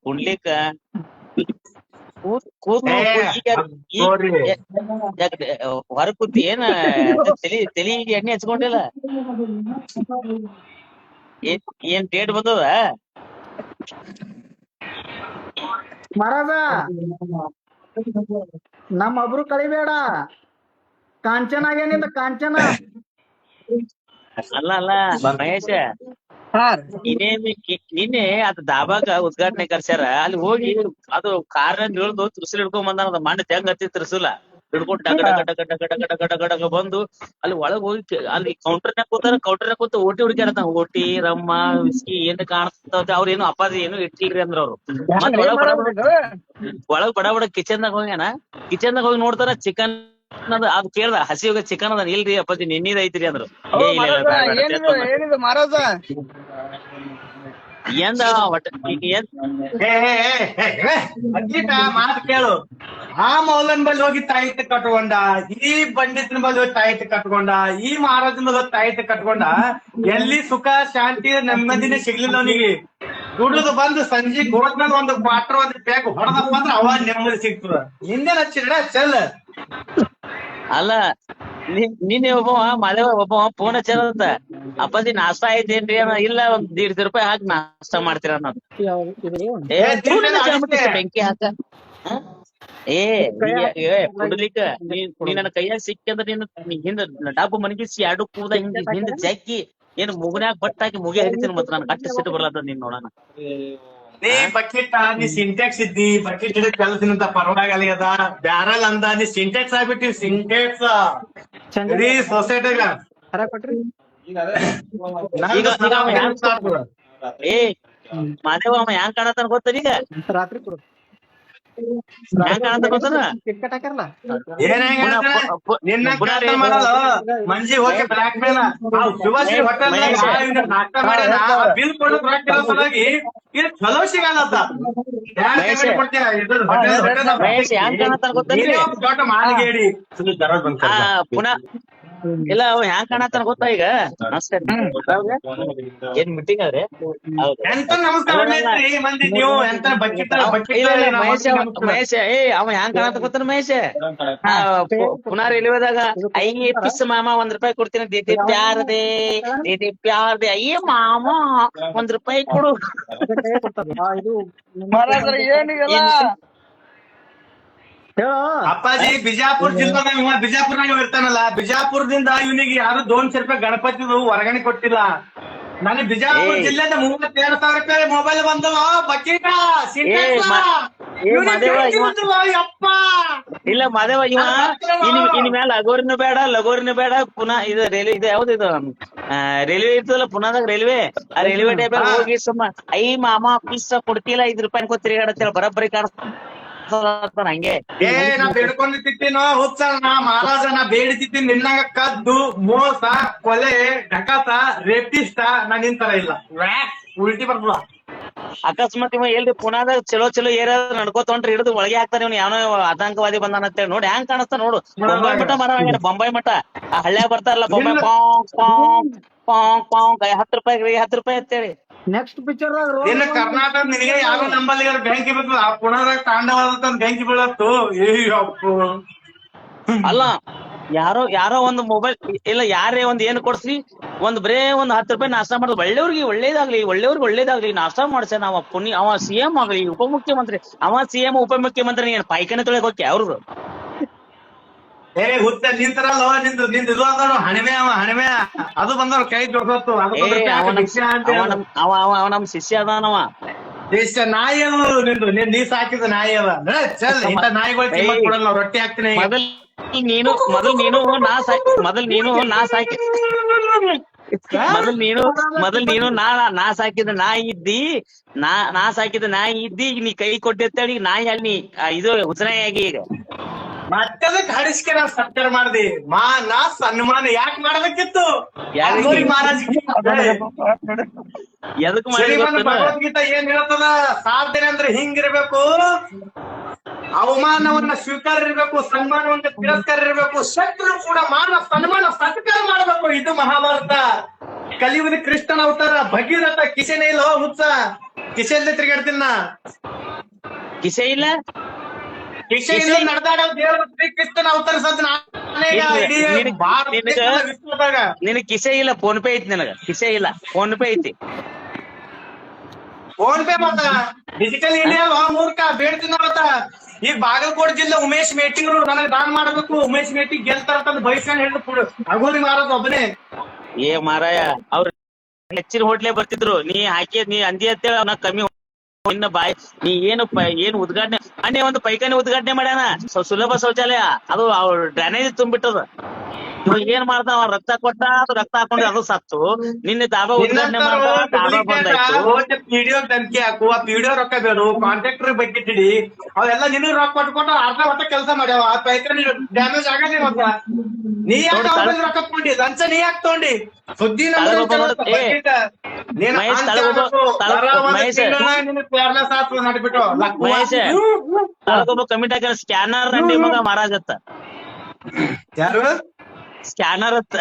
ಕುಂಡ್ಲಿಕ್ಕ ಕೂತ್ ಹೊರ ಕೂತಿ ಏನ ತಲಿಗೆ ಎಣ್ಣೆ ಹಚ್ಕೊಂಡಿಲ್ಲ ಏನ್ ಡೇಟ್ ಬಂದದ ಮಹಾರಾಜ ನಮ್ಮೊಬ್ರು ಕಳಿಬೇಡ ಕಾಂಚನ ಆಗೇನಿಲ್ಲ ಕಾಂಚನ ಅಲ್ಲ ಮಹೇಶ ನಿನ್ನೆ ಅದ್ ದಾಬಾಗ ಉದ್ಘಾಟನೆ ಕರ್ಸ್ಯಾರ ಅಲ್ಲಿ ಹೋಗಿ ಅದು ಕಾರ್ನ ಇಳ್ದು ತುರ್ಸಲ್ ಹಿಡ್ಕೊಂಡ್ ಬಂದ ಅದ ಮಣ್ಣು ತೆಂಗ್ ಹತ್ತಿ ತಿರ್ಸಲ್ಲ ಹಿಡ್ಕೊಂಡು ಡಗ ಡಗ ಡಗ ಡಗ ಡಗ ಡಗ ಡಗ ಡಗ ಬಂದು ಅಲ್ಲಿ ಒಳಗ್ ಹೋಗಿ ಅಲ್ಲಿ ಕೌಂಟರ್ನಾಗ ಕೂತ ಓಟಿ ಹುಡುಕ್ಯಾರತ ಓಟಿ ರಮ್ಮ ವಿಸ್ಕಿ ಏನ್ ಕಾಣಿಸ್ತಾವ ಅವ್ರ ಏನು ಅಪ್ಪಾಜಿ ಏನು ಇಟ್ಟಿಲ್ರಿ ಅಂದ್ರ ಅವ್ರು ಮತ್ ಒಳಗ್ ಬಡ ಬಡ ಕಿಚನ್ದಾಗ ಹೋಗಿ ನೋಡ್ತಾರ ಚಿಕನ್ ಅದು ಕೇಳ್ದ ಹಸಿ ಹೋಗ ಚಿಕನ್ ಅದ ಇಲ್ರಿ ಅಪ್ಪಾಜಿ ನಿನ್ನಿದ ಐತ್ರಿ ಅಂದ್ರು ಮಹಾರಾಜ ಎಂದ ಮಾತು ಕೇಳು ಆ ಮೌಲನ್ ಬಲ್ಲಿ ಹೋಗಿ ತಾಯಿತ ಕಟ್ಕೊಂಡ ಈ ಪಂಡಿತನ ಬಲ್ಲಿ ಹೋಗಿ ತಾಯಿತ ಕಟ್ಕೊಂಡ ಈ ಮಹಾರಾಜನ ಬಲ್ಲಿ ಹೋಗಿ ತಾಯಿತ ಕಟ್ಕೊಂಡ ಎಲ್ಲಿ ಸುಖ ಶಾಂತಿ ನೆಮ್ಮದಿನೇ ಸಿಗ್ಲಿಲ್ಲ ಅವನಿಗೆ ದುಡಿದು ಬಂದು ಸಂಜೆ ಹೋದ್ಮೇಲೆ ಒಂದು ಕ್ವಾರ್ಟರ್ ಒಂದು ಪ್ಯಾಕ್ ಹೊಡೆದಪ್ಪ ಅಂದ್ರೆ ಅವಾಗ ನೆಮ್ಮದಿ ಸಿಗ್ತದ ನಿಂದೇನ್ ಹಚ್ಚಿಡ ಚಲ್ ಅಲ್ಲ ನಿನ್ನೆ ಒಬ್ಬ ಫೋನ್ ಹಚ್ಚಾರಂತ ಅಪ್ಪಾಜಿ ನಾಷ್ಟಾ ಐತೇನ್ರಿ ಇಲ್ಲ ಒಂದ್ 150 ರೂಪಾಯಿ ಹಾಕಿ ನಾಷ್ಟಾ ಮಾಡ್ತೀರ ಅನ್ನೋದು ಬೆಂಕಿ ಹಾಕ ಕುಡ್ಲಿಕ್ಕ ನೀ ನನ್ನ ಕೈಯಾಗ ಸಿಕ್ಕಿ ಅಂದ್ರೆ ನೀನ್ ಹಿಂದ ಡಬ್ಬು ಮನಗಿಸಿ ಎರಡು ಕೂದ ಹಿಂದ ಜಗ್ಗಿ ಏನ್ ಮುಗನ್ಯಾಗ ಬಟ್ ಹಾಕಿ ಮುಗಿ ಹರಿತೀನಿ ಮತ್ತ ನನ್ ಕಟ್ಟ ಸಿಟ್ಟು ಬರ್ಲತ್ತ ನೀನ್ ನೋಡೋಣ ನೀ ಬಕೆಟ್ ನೀ ಸಿಂಟೆಕ್ಸ್ ಇದ್ದಿ ಬಕೆಟ್ ಹಿಡಿದ್ ಕಲ್ಸಿನಂತ ಪರವಾಗಿಲ್ಲ ಬ್ಯಾರಲ್ ಅಂದ ನೀ ಸಿಂಟೆಕ್ಸ್ ಆಗ್ಬಿಟ್ಟಿ ಸಿಂಟೆಕ್ಸ್ ಇಡೀ ಸೊಸೈಟಿಗ ಮಾದೇವ ಅವ ಹ್ಯಾಂಗ್ ಕಾಣತಾನ ಗೊತ್ತ ಈಗ ರಾತ್ರಿ ಕೊಡು ಹ್ಯಾಂಗ್ ಕಾಣತಾನ ಗೊತ್ತನ ಮಂಜಿ ಹೋಗಿ ಬ್ಲಾಕ್ ಮೇಲ ಶಿವಾಜಿ ಹೋಟೆಲ್ ನಾಷ್ಟ ಮಾಡ್ಯಾನ ಬಿಲ್ ಕೊಡು ಸಲುವಾಗಿ ಇದು ಚಲೋ ಸಿಗಲ್ಲ ಮಹೇಶ್ ಹ್ಯಾಂಗ್ ಕಾಣತಾನ ಗೊತ್ತ ಮಾನಗೇಡಿ ಪುನಃ ಇಲ್ಲ ಅವ ಹ್ಯಾಂಗ್ ಕಾಣತಾನ ಗೊತ್ತಾ ಈಗ ಏನ್ ಮೀಟಿಂಗ್ ಆದ್ರೆ ಮಹೇಶ್ ಅವ ಹ್ಯಾಂಗ್ ಕಾಣತ ಗೊತ್ತಾನ ಮಹೇಶ್ ಪುನಃ ರೈಲ್ವೆದಾಗ ಐ ಪಿಸ್ ಮಾಮ ₹1 ಕೊಡ್ತೀನಿ ದೀದಿ ಪ್ಯಾರ್ದೆ ಅಯ್ಯ ಮಾಮ ₹1 ಕೊಡು ಅಪ್ಪಾಜಿ ಬಿಜಾಪುರ ಜಿಲ್ಲಾದಾಗ ಬಿಜಾಪುರ್ನಾಗ ಇರ್ತಾನಲ್ಲ ಬಿಜಾಪುರದಿಂದ ಇವನಿಗೆ ಯಾರು 200 ರೂಪಾಯಿ ಗಣಪತಿದು ಹೊರಗಣೆ ಕೊಟ್ಟಿಲ್ಲ ನನಗೆ ಬಿಜಾಪುರ ಜಿಲ್ಲೆಯಿಂದ 32,000 ರೂಪಾಯಿ ಮೊಬೈಲ್ ಬಂದವ ಬಕೀಟ ಇಲ್ಲ ಮಾದೇವ ಇನ್ ಮ್ಯಾಲ ಲಗೋರಿನ ಬೇಡ ಪುನಃ ಇದು ರೈಲ್ವೆ ಇದು ಯಾವ್ದು ಇದು ರೈಲ್ವೆ ಇರ್ತದಲ್ಲ ಪುನಃದಾಗ ರೈಲ್ವೆ ಆ ರೈಲ್ವೆ ಟೈಪ್ ಹೋಗಿ ಸುಮ್ಮ ಐ ಮಾಮ ಪೀಸ್ ಕೊಡ್ತಿಲ್ಲ ₹5 ತಿರುಗಾಡತ್ತೇಳ ಬರಬ್ಬರಿ ಕಾಣಿಸ್ತ ಹಂಗೆ ನಾ ಬೇಡ್ಕೊಂಡಿರ್ತೀನೋ ಹುಚ್ಚ ನಾ ಮಹಾರಾಜ ನಾ ಬೇಡಿತಿದ್ದೀನಿ ನಿನ್ನಾಗ ಕದ್ದು ಮೋಸ ಕೊಲೆ ಡಕಾತ ರೇಪಿಸ್ಟ ನಾ ನಿಂತರ ಇಲ್ಲ ಉಲ್ಟಿ ಬರ್ತದ ಅಕಸ್ಮಾತ್ ಇವ ಎಲ್ರಿ ಪುನಾದಾಗ ಚಲೋ ಏನಾದ್ರು ನಡ್ಕೋತ ಹೊಂಟ್ರಿ ಹಿಡಿದು ಒಳಗೆ ಹಾಕ್ತಾನೆ ಇವ್ನು ಯಾವನೋ ಆತಂಕವಾದಿ ಬಂದಾನ ಅಂತೇಳಿ ನೋಡಿ ಹ್ಯಾಂಗ್ ಕಾಣಿಸ್ತಾ ನೋಡು ಬೊಂಬಾಯಿ ಮಠ ಬೊಂಬಾಯಿ ಮಠ ಆ ಹಳ್ಳ್ಯಾಗ ಬರ್ತಾರಲ್ಲ ಬೊಂಬಾಯಿ ಪಾಂಗ್ ₹10 ಅಂತೇಳಿ ನೆಕ್ಸ್ಟ್ ಪಿಕ್ಚರ್ ನಿನ್ನ ಕರ್ನಾಟಕ ನಿನಗೆ ಯಾವ ನಂಬಲ್ಲಿ ಬ್ಯಾಂಕಿ ಬರ್ತದ ಆ ಪುಣಾದಾಗ ತಾಂಡವಾದ ಬ್ಯಾಂಕಿ ಬೀಳತ್ತು ಅಲ್ಲ ಯಾರೋ ಒಂದು ಮೊಬೈಲ್ ಇಲ್ಲ ಯಾರೇ ಒಂದ್ ಏನ್ ಕೊಡ್ಸಿ ಬರೇ ಒಂದ್ ₹10 ನಾಷ್ಟ ಮಾಡೋದು ಒಳ್ಳೆಯವ್ರಿಗೆ ಒಳ್ಳೇದಾಗ್ಲಿ ನಾಷ್ಟ ಮಾಡ್ಸ ನಾವ ಅವ CM ಆಗ್ಲಿ ಉಪಮುಖ್ಯಮಂತ್ರಿ ಅವ CM ಉಪಮುಖ್ಯಮಂತ್ರಿ ಏನ್ ಪಾಯ್ಖಾನೆ ತೊಳೆಗ್ ಹೋಗ್ಯ ಅವ್ರದ್ದು ಹುತ್ತ ನಿಂತರಲ್ಲ ನಿಂದು ಇದು ಅಂದನು ಹಣಿಮೆ ಅದು ಬಂದವ್ ಕೈ ಜೋಡ್ಸತ್ತು ಅವ ನಮ್ ಶಿಷ್ಯ ಅದಾನವ ಶಿಷ್ಯ ನಾಯಿ ಅದ ನಿಂದು ನೀ ಸಾಕಿದ ನಾಯಿ ಅದ ಚಲ್ ಇಂತ ನಾಯಿಗಳು ಕಿಮ್ಮತ್ ಕೊಡಲ್ಲ ನಾವು ರೊಟ್ಟಿ ಹಾಕ್ತೀನಿ ಮೊದಲ್ ನೀನು ನಾ ಸಾಕಿದ ನಾಯಿ ಇದ್ದಿ ನಾ ಸಾಕಿದ ನಾಯಿ ಇದ್ದಿ ಈಗ ನೀ ಕೈ ಕೊಟ್ಟಿರ್ತೇಳಿ ನಾಯಿ ಅಲ್ಲಿ ಇದು ಹುಸನಾಗಿ ಈಗ ಮತ್ತದಕ್ಕೆ ಹಡಿಸ್ಕೆ ನಾವ್ ಸತ್ಕಾರ ಮಾಡ್ದಿ ನಾ ಸನ್ಮಾನ ಯಾಕೆ ಮಾಡ್ಬೇಕಿತ್ತು ಭಗವದ್ಗೀತಾ ಏನ್ ಹೇಳ್ತದ ಸಾಧನೆ ಅಂದ್ರೆ ಹಿಂಗಿರ್ಬೇಕು ಅವಮಾನವನ್ನ ಸ್ವೀಕಾರ ಇರ್ಬೇಕು ಸನ್ಮಾನವನ್ನ ತಿರಸ್ಕಾರ ಇರ್ಬೇಕು ಶತ್ರು ಕೂಡ ಸನ್ಮಾನ ಸತ್ಕಾರ ಮಾಡ್ಬೇಕು ಇದು ಮಹಾಭಾರತ ಕಲಿಯುವುದು ಕೃಷ್ಣನ ಅವತಾರ ಭಗೀರಥ ಕಿಶನೇ ಇಲ್ಲೋ ಹುಚ್ಚ ಕಿಸೆ ಇಲ್ದೆ ತಿರ್ಗಾಡ್ತೀನಿ ನಾ. ಕಿಸೆ ಇಲ್ಲ ಕಿಸೆ ಇಲ್ಲ ನಡೆದಾಡ ದೇವ್ರ ಕ್ರಿಸ್ತನ ಅವತರಿಸದ್ ನಾನೇ ಈಗ ಇಡೀ ಭಾರತ ದೇಶದ ವಿಶ್ವದಾಗ. ನಿನಗ್ ಕಿಸೆ ಇಲ್ಲ, ಫೋನ್ ಪೇ ಐತಿ ನಿನಗ. ಕಿಸೆ ಇಲ್ಲ, ಫೋನ್ ಪೇ ಐತಿ. ಫೋನ್ ಪೇ ಮತ್ತ ಡಿಜಿಟಲ್ ಇಂಡಿಯಾ ಮೂರ್ಖ ಬೇಡ್ತೀನಿ ನೋಡತ್ತ. ಈಗ ಬಾಗಲಕೋಟೆ ಜಿಲ್ಲೆ ಉಮೇಶ್ ಮೇಟಿರು ನನಗ್ ದಾನ್ ಮಾಡ್ಬೇಕು, ಉಮೇಶ್ ಮೇಟಿ ಗೆಲ್ತಾರಂತ ಬಯಸ್ಕೊಂಡ್ ಹೇಳಿದ್ರು ಅಗೋರಿ ಮಾರೋದು ಒಬ್ಬನೇ. ಏ ಮಾರಾಯ, ಅವ್ರ ಹೆಚ್ಚಿನ ಹೋಟ್ಲೆ ಬರ್ತಿದ್ರು. ನೀ ಹಾಕಿ ನೀ ಅಂದಿ ಅಂತೇಳಿ ಅವ್ನ ಕಮ್ಮಿ ಇನ್ನ ಬಾಯ್. ನೀ ಏನು ಉದ್ಘಾಟನೆ ಮೊನ್ನೆ ಒಂದು ಪೈಖಾನೆ ಉದ್ಘಾಟನೆ ಮಾಡ್ಯಾನ, ಸುಲಭ ಶೌಚಾಲಯ. ಅದು ಅವ್ರ ಡ್ರೈನೇಜ್ ತುಂಬಿಟ್ಟದ. ಇವಾಗ ಏನ್ ಮಾಡ್ದ, ಅವ ರಕ್ತ ಕೊಟ್ಟ, ಅದು ರಕ್ತ ಹಾಕೊಂಡ್ರೆ ಅದು ಸತ್ತು. ನಿನ್ನೆ ದಾಬಾ ಉದ್ಘಾಟನೆ ಮಾಡ್ದ, ದಾಬಾ ಬಂದಾಯ್ತು. ಪಿಡಿಒ ಧಮಕಿ ಹಾಕು, ಆ ಪಿಡಿಒ ರೊಕ್ಕ ಬೇರು, ಕಾಂಟ್ರಾಕ್ಟರ್ ಬಗ್ಗಿಟ್ಟಿಡಿ, ಅವೆಲ್ಲ ನಿನಗ್ ರೊಕ್ಕ ಕೊಟ್ಕೊಂಡು ಅರ್ಧ ಹೊತ್ತ ಕೆಲಸ ಮಾಡ್ಯಾವ. ಆ ಪೈಖಾನೆ ಡ್ಯಾಮೇಜ್ ಆಗಲಿ ಮತ್ತ. ನೀ ಯಾಕೆ ರೊಕ್ಕ ತಗೊಂಡಿ? ಲಂಚ ನೀ ಯಾಕೆ ತಗೊಂಡಿ? ಸುದ್ದಿ ಒಬ್ಬ ಕಮಿಟಿ ಹಾಕ ಸ್ಕ್ಯಾನರ್ ರಂಡಿ ಮಗ ಮಹಾರಾಜ್ ಅತ್ತ. ಯಾರು ಸ್ಕ್ಯಾನರ್ ಅತ್ತ.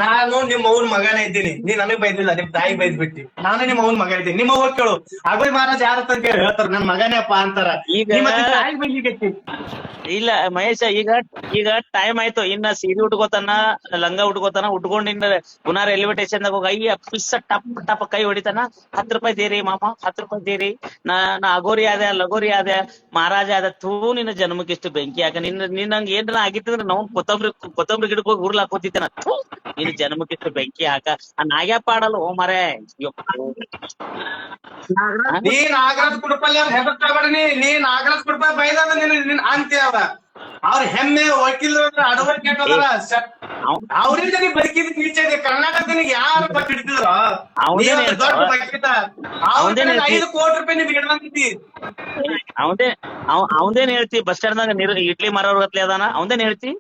ನಾನು ನಿಮ್ಮ ಅವ್ನ ಮಗನೇ ಇದ್ದೀನಿ. ನೀ ನನಗ್ ಬೈದಿಲ್ಲ, ನಿಮ್ ತಾಯಿ ಬೈದ್ ಬಿಟ್ಟಿ. ನಾನು ನಿಮ್ಮ ಅವ್ನ ಮಗ ಇದ್ದೀನಿ. ನಿಮ್ಮ ಅವ್ವ ಕೇಳು, ಅಗೋಯ್ ಮಹಾರಾಜ್ ಯಾರ ಅಂತ ಕೇಳಿ ಹೇಳ್ತಾರ, ನನ್ ಮಗನೇ ಅಪ್ಪ ಅಂತಾರ. ತಾಯಿ ಬೈಲಿಗೈತಿ. ಇಲ್ಲ ಮಹೇಶ, ಈಗ ಟೈಮ್ ಆಯ್ತು. ಇನ್ನ ಸೀರೆ ಉಟ್ಕೋತಾನ, ಲಂಗ ಉಟ್ಕೋತಾನ, ಉಟ್ಕೊಂಡ್ ಇನ್ನ ಪುನಃ ರೈಲ್ವೆ ಸ್ಟೇಷನ್ ದಾಗ ಹೋಗಿ ಪಿಸ್ಸ ಟಪ್ ಟಪ್ ಕೈ ಹೊಡಿತಾನ. 10 ರೂಪಾಯಿ ದೇರಿ ಮಾಮ, 10 ರೂಪಾಯಿ ದೇರಿ. ನಾ ಅಗೋರಿ ಆದೆ, ಲಗೋರಿ ಆದೆ, ಮಹಾರಾಜ ಆದ. ತೂ ನಿನ್ನ ಜನ್ಮಕ್ಕೆ ಇಷ್ಟು ಬೆಂಕಿ ಯಾಕ? ನಿನ್ನಂಗ ಏನ್ರ ಆಗಿತ್ತಂದ್ರೆ ನಾವು ಕೊತ್ತಂಬರಿ ಗಿಡಕ್ಕೆ ಹೋಗಿ ಉರ್ಲ್ ಹಾಕೋತಿದ್ದೇನ. ನಿನ್ನ ಜನ್ಮಕ್ಕೆ ಇಷ್ಟು ಬೆಂಕಿ ಹಾಕ. ಆ ನಾಗ್ಯಪ್ಪ ಆಡಲ್ಲ ಓ ಮರೆ. ನೀ ನಾಗರಾಜ್ ಕುಡುಪಲ್ಲಿ ಹೆಸರು ತಗೊಳ್ಳಿ. ನೀ ನಾಗರಾಜ್ ಕುಡುಪ ಬೈದ ನಿನ್ ಅಂತ್ಯವ. ಅವ್ರ ಹೆಮ್ಮೆ ವಕೀಲರು ಅಡ್ವೊಕೇಟ್ ಅದರ. ಅವ್ರಿಂದ ನೀ ಬದುಕಿದ ಈಚೆ ಕರ್ನಾಟಕದ ಯಾರು ಬಟ್ ಹಿಡಿತಿದ್ರ? ದೊಡ್ಡ ಬದುಕಿತ 5 ಕೋಟಿ ರೂಪಾಯಿ ನೀವ್ ಹಿಡ್ದಂತಿ. ಅವಂದೇನ್ ಹೇಳ್ತಿ? ಬಸ್ ಸ್ಟ್ಯಾಂಡ್ ದಾಗ ಇಡ್ಲಿ ಮಾರೋರ್ ಗತ್ಲೆ ಅದಾನ, ಅವಂದೇನ್ ಹೇಳ್ತಿ?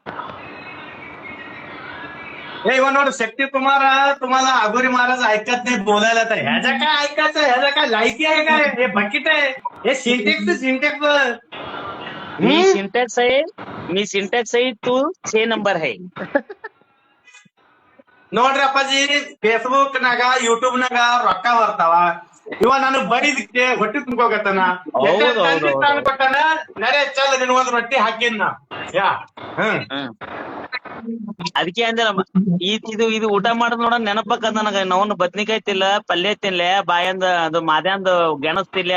इव नोड शक्ती तुम्हाला अगोरी महाराज ऐकत नाही, बोलायला तर ह्याच्या काय ऐकायचं, ह्याच्या काय लायकी आहे काय? हे बकेट आहे, हे सिंटेक्स. मी सिंटेक्स आहे, तू 6 नंबर है. ನೋಡ್ರಿ ಅಪ್ಪಾಜಿ, ಫೇಸ್ಬುಕ್ ನಾಗ ಯೂಟ್ಯೂಬ್ ನಾಗ ರೊಕ್ಕ ಬರ್ತಾವ. ಇವ ನಾನು ಬಡಿದಕ್ಕೆ ಹೊಟ್ಟಿ ತುಂಬ್ಕೋಗತ್ತಾನ, ಕೊಟ್ಟಾನ. ನಡೆ ಚಲ್ ನಿನ್ ಒಂದ್ ರೊಟ್ಟಿ ಹಾಕಿನ. ಅದಕ್ಕೆ ಅಂದಿಲ್ಲ, ಇದು ಊಟ ಮಾಡೋದ್ ನೋಡ ನೆನಪಕ್ಕ ನನಗ. ನಾವ್ ಬದ್ನಿಕಾಯಿ ತಿಲ್ಲ, ಪಲ್ಯ ತಿನ್ಲೆ, ಬಾಯಂದ ಅದು ಮಾದ್ಯಾಂದ ಗೆಣಸ್ ತಿನ್ಲೆ.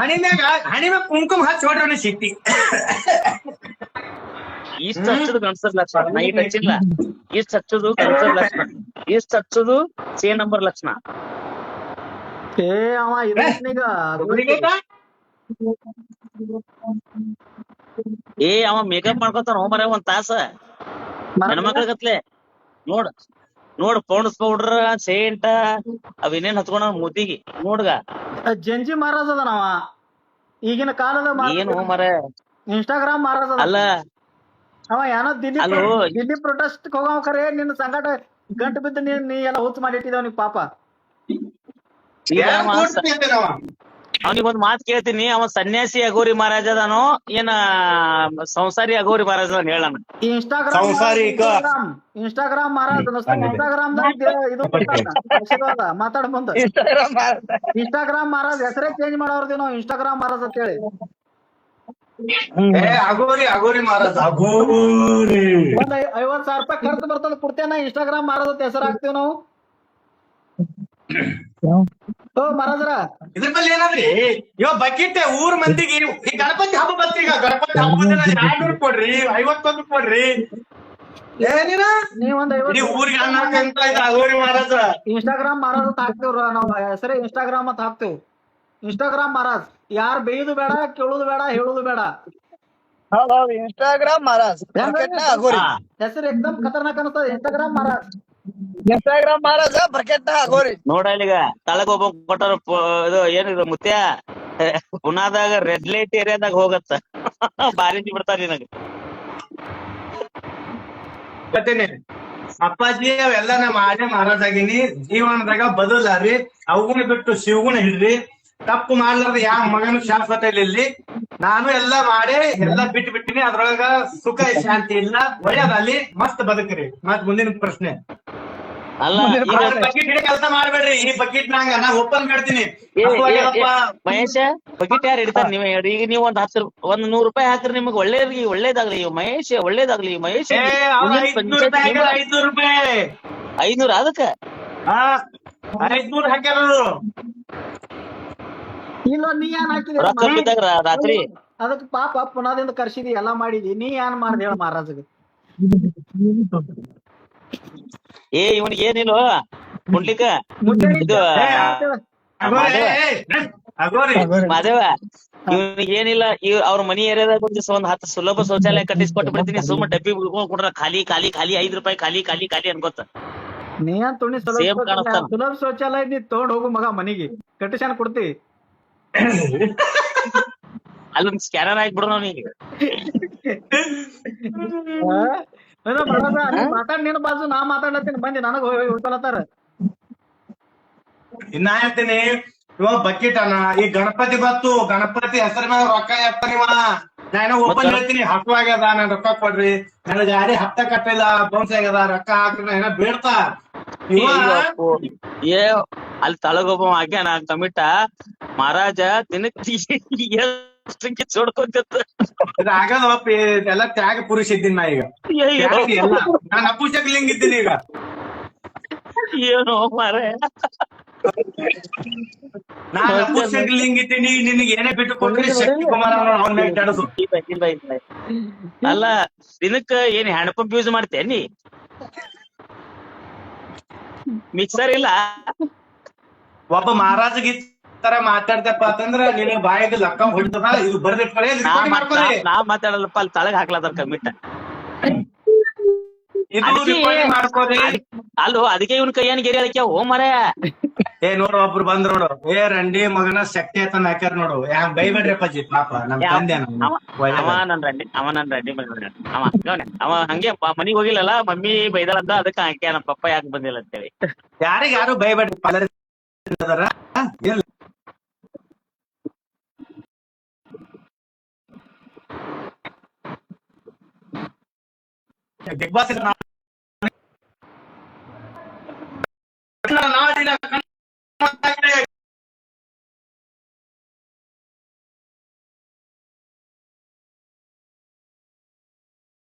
ಹಣಿಮ್ಯಾಗ ಕುಂಕುಮ ಹಚ್ಚಿ ಹೊಡ್ರಿ ಸಿಟ್ಟಿ. ಇಷ್ಟ ಹಚ್ಚದು ಗಣಸರ್ ಲಕ್ಷಣ. ನೈಟ್ ಹಚ್ಚಿಲ್ಲ, ಇಷ್ಟ ಹಚ್ಚದು ಗಣಸರ್ ಲಕ್ಷಣ, ಇಷ್ಟ ಹಚ್ಚದು 6 ನಂಬರ್ ಲಕ್ಷಣ. ಅವ ಮೇಕಪ್ ಮಾಡ್ಕೊತಾನ ಹೋಮರ ಒಂದ್ ತಾಸ ಹೆಣ್ಮಕ್ಳಗತ್ಲೆ. ನೋಡ್ ಪೌಂಡ್ಸ್ ಪೌಡರ್, ಸೇಂಟ ಅವೇನೇನ್ ಹಚ್ಕೊಂಡ ಮುದಿಗಿ ನೋಡ್ಗ. ಜಂಜಿ ಮಾರಾಜ್ ಅದ ನಾವ ಈಗಿನ ಕಾಲದ. ಏನು ಮರ ಇನ್ಸ್ಟಾಗ್ರಾಮ್ ಮಾರಾಜ್ ಅಲ್ಲ ಅವ. ಏನೋ ದಿಲ್ಲಿ ಪ್ರೊಟೆಸ್ಟ್ ಹೋಗವ ಖರೆ. ನಿನ್ನ ಸಂಗಟ ಗಂಟು ಬಿದ್ದು ನೀ ಎಲ್ಲ ಹುಚ್ಚು ಮಾಡಿಟ್ಟಿದವ ನೀ ಪಾಪ. ಅವನಿಗೊಂದ್ ಮಾತ್ ಕೇಳ್ತೀನಿ, ಅವ ಸನ್ಯಾಸಿ ಅಗೋರಿ ಮಹಾರಾಜ ಅದಾನೋ ಏನ ಸಂಸಾರಿ ಅಗೋರಿ ಮಹಾರಾಜ ಅದಾನ ಹೇಳಣ. ಇನ್ಸ್ಟಾಗ್ರಾಮ್ ಮಾರಾಜ್ ಇನ್ಸ್ಟಾಗ್ರಾಮ್ ಇದು ಮಾತಾಡ ಮುಂದ. ಇನ್ಸ್ಟಾಗ್ರಾಮ್ ಮಾರಾಜ್ ಹೆಸರೇ ಚೇಂಜ್ ಮಾಡೋರ್ದಿ ನಾವು, ಇನ್ಸ್ಟಾಗ್ರಾಮ್ ಮಾರಾಜ್ ಅಂತ ಹೇಳಿ. ಅಗೋರಿ ಮಹಾರಾಜ್ ಒಂದ್ 50,000 ರೂಪಾಯಿ ಖರ್ಚು ಬರ್ತದ, ಕೊಡ್ತೇನ ಇನ್ಸ್ಟಾಗ್ರಾಮ್ ಮಾರಾಜ್ ಅಂತ ಹೆಸರು ಹಾಕ್ತಿವಿ ನಾವು. ಮಹಾರಾಜ್ರ ಇದ್ರ ಮೇಲೆ ಏನಾದ್ರಿ ಇವ ಬಕೆಟ್ ಊರ್ ಮಂದಿಗೆ ಈ ಗಣಪತಿ ಹಬ್ಬ ಬರ್ತೀಗ. ಗಣಪತಿ ಹಬ್ಬ 200 ಕೊಡ್ರಿ, 51 ಕೊಡ್ರಿ. ಊರಿಗೆ ಅಗೋರಿ ಮಹಾರಾಜ ಇನ್ಸ್ಟಾಗ್ರಾಮ್ ಮಾರಾಜ್ ಅಂತ ಹಾಕ್ತಿವ್ರ ನಾವ್. ಹೆಸರೇ ಇನ್ಸ್ಟಾಗ್ರಾಮ್ ಅಂತ ಹಾಕ್ತಿವ್. ಇನ್ಸ್ಟಾಗ್ರಾಮ್ ಮಾರಾಜ್. ಯಾರ್ ಬೇಯುದು ಬೇಡ, ಕೇಳುದು ಬೇಡ, ಹೇಳುದು ಬೇಡ. ಇನ್ಸ್ಟಾಗ್ರಾಮ್ ಮಾರಾಜ್ ಹೆಸರು ಎಕ್ದಮ್ ಖತರ್ನಾಕ್ ಅನಿಸ್ತದ. ಇನ್ಸ್ಟಾಗ್ರಾಮ್ ಮಾರಾಜ್ ಬಕೆಟ್ ಅಗೋರಿ. ನೋಡೀಗ ತಳಗ್ ಒಬ್ಬ ಕೊಟ್ಟಾರ ಇದು ಏನಿದು ಮುತ್ಯ ಪುನಾದಾಗ ರೆಡ್ ಲೈಟ್ ಏರಿಯಾದಾಗ ಹೋಗತ್ತ. ಬಾರಿ ಬಿಡ್ತಾರ ನಿನಗ. ಗೊತ್ತೇನೆ ಅಪ್ಪಾಜಿ, ಅವೆಲ್ಲ ನಾ ಮಾಡೇ ಮಹಾರಾಜ್ ಆಗೀನಿ. ಜೀವನದಾಗ ಬದಲಾರಿ, ಅವಗುಣ ಬಿಟ್ಟು ಶಿವಗುಣ ಹಿಡ್ರಿ. ತಪ್ಪು ಮಾಡ್ಲಾರ್ದ ಯಾವ ಮಗನು ಶಾಶ್ವತ ಇಲ್ಲಿ. ನಾನು ಎಲ್ಲಾ ಮಾಡಿ ಎಲ್ಲಾ ಬಿಟ್ಟಿನಿ. ಅದ್ರೊಳಗ ಸುಖ ಶಾಂತಿ ಇಲ್ಲ. ಒಳ್ಳೇದಲ್ಲಿ ಮಸ್ತ್ ಬದುಕ್ರಿ. ಮತ್ ಮುಂದಿನ ಪ್ರಶ್ನೆ. ಅಲ್ಲ ಈಗ ಬಕೆಟ್ ಹಿಡಿ ಕೆಲಸ ಮಾಡ್ಬೇಡ್ರಿ. ಈ ಬಕೆಟ್ ನಾ ಓಪನ್ ಮಾಡ್ತೀನಿ. ಮಹೇಶ ಬಕೆಟ್ ಯಾರು ಹಿಡಿತಾರ ನೀವೇ ಹೇಳ್ರಿ. ಈಗ ನೀವು ಒಂದ್ 100 ರೂಪಾಯಿ ಹಾಕ್ರಿ, ನಿಮ್ಗೆ ಒಳ್ಳೇದಾಗ್ಲಿ ಮಹೇಶ್, ಒಳ್ಳೇದಾಗ್ಲಿ ಮಹೇಶ್. 500 ರೂಪಾಯಿ 500 ಅದಕ್ಕ 500 ಹಾಕ್ಯಾರ. ಇಲ್ಲ ನೀ ಏನ್ ಹಾಕಿದಿ ರೊಕ್ಕ ಬಿದ್ದಾಗ ರಾತ್ರಿ ಅದಕ್ಕೆ ಪಾಪ ಪುನಾದಿಂದ ಕರ್ಸಿದಿ ಎಲ್ಲಾ ಮಾಡಿದಿ, ನೀ ಏನ್ ಮಾಡ್ದೆ ಹೇಳ ಮಹಾರಾಜಗೆ. ಇವನಿಗೆ ಏನಿಲ್ಲ ಕುಂಡ್ಲಿಕ್ಕ ಇದು ಮಾದೇವ, ಇವ್ನಿಗೆ ಏನಿಲ್ಲ. ಅವ್ರ ಮನಿ ಏರಿಯಾದಾಗ ಒಂದ್ 10 ಸುಲಭ ಶೌಚಾಲಯ ಕಟ್ಟಿಸ್ಕೊಟ್ಟು ಬಿಡ್ತೀನಿ. ಸುಮ್ಮ ಡಬ್ಬಿ ಕೊಡ್ರ ಖಾಲಿ 5 ರೂಪಾಯಿ ಖಾಲಿ ಅನ್ಕೋತ. ನೀ ಏನ್ ತುಣಿ ಸುಲಭ ಶೌಚಾಲಯ ನೀ ತಗೊಂಡ್ ಹೋಗು ಮಗ, ಮನಿಗೆ ಕಟ್ಟಿಸ್ಯಾನ ಕೊಡ್ತಿ. ಅಲ್ಲೊಂದ್ ಸ್ಕ್ಯಾನರ್ ಹಾಕ್ಬಿಡ್ರ ಅವನಿಗೆ. ಮಾತಾಡ್ ನಿನ್ ಬಾಜು ನಾ ಮಾತಾಡ್ಲತ್ತೀನಿ, ಬಂದಿ ನನಗ್ ಉಳ್ಕೊಳತ್ತಾರ. ಇನ್ನ ಹೇಳ್ತೀನಿ, ಇವ ಬಕೆಟ್ ಅನ್ನ ಈ ಗಣಪತಿ ಬತ್ತು, ಗಣಪತಿ ಹೆಸರ ಮ್ಯಾಗ ರೊಕ್ಕ ಎತ್ತಾನಿವ. ನಾನು ಓಪನ್ ಹೇಳ್ತೀನಿ, ಹತ್ತು ಆಗ್ಯದ ನನ್ ರೊಕ್ಕ ಕೊಡ್ರಿ, ನನಗ ಯಾರಿ ಹತ್ತ ಕಟ್ಟಿಲ್ಲ, ಬೌನ್ಸ್ ಆಗ್ಯದ, ರೊಕ್ಕ ಹಾಕ್ರಿ ಏನ ಬೇಡ್ತಾ. ಅಲ್ಲಿ ತಳಗೊಬ್ಬ ಹಾಕ್ಯಾನ ಕಮಿಟ ಮಹಾರಾಜ ದಿನಕ್ಕೆ ಚೋಡ್ಕೊಂತ ಆಗದಪ್ಪ. ಇದೆಲ್ಲ ತ್ಯಾಗ ಪುರುಷ ಇದ್ದೀನಿ ನಾ ಈಗ. ಎಲ್ಲ ನಾನು ಅಪೂಜಕ್ಲಿಂಗ್ ಇದ್ದೀನಿ ಈಗ. ಏನೋ ಮಾರೇ, ನಾನು ಅಪೂಜಕ್ಲಿಂಗ್ ಇದ್ದೀನಿ. ನಿನಗೆ ಏನೇ ಬಿಟ್ಟು ಕೊಟ್ರಿ ಶಕ್ತಿ ಕುಮಾರ್ ಅವನ ಮೇಲೆ ಕೆಡಸು. ಅಲ್ಲ ದಿನಕ್ಕ ಏನ್ ಹ್ಯಾಂಡ್ ಪಂಪ್ ಯೂಸ್ ಮಾಡ್ತೇ ನೀ? ಮಿಕ್ಸರ್ ಇಲ್ಲ. ಒಬ್ಬ ಮಹಾರಾಜಗೆ ಈ ತರ ಮಾತಾಡ್ತಪ್ಪ ಅಂತಂದ್ರ ನಿನಗೆ ಬಾಯಿಗೆ ಲಕ್ಕ ಹೊಡಿತದ. ಇದು ಬರ್ದಿಟ್ಕೊಳ್ಳಿ, ನಾ ಮಾತಾಡಲ್ಲಪ್ಪ, ಅಲ್ಲಿ ತಳಗ್ ಹಾಕ್ಲತ್ತಾರ ಕಮಿಟ. ಅಲ್ಲೋ ಅದಕ್ಕೆ ಇವನ್ ಕೈಯನ್ ಗೆರಿ ಅದಕ್ಕೆ ಓ ಮರ. ನೋಡು ಒಬ್ರು ಬಂದ್ ನೋಡು, ರಂಡಿ ಮಗನ ಶಕ್ತಿ ಅಂತ ಹಾಕ್ಯಾರ ನೋಡು. ಬೈಬೇಡ್ರಿ ಅಪ್ಪಾಜಿ, ಪಾಪ ನಮ್ ತಂದೆ ಅವ ನನ್ ರಂಡಿ ಅವ ಹಂಗೆ ಮನಿಗ್ ಹೋಗಿಲ್ಲಲ್ಲ, ಮಮ್ಮಿ ಬೈದಾಳಂತ ಅದಕ್ಕೆ ಹಾಕ್ಯ ನಮ್ಮ ಪಪ್ಪ ಯಾಕೆ ಬಂದಿಲ್ಲ ಅಂತೇಳಿ. ಯಾರು ಬೈಬೇಡ್ರಿ. ಬಿಗ್ ಬಾಸ್ ನಾಡಿನ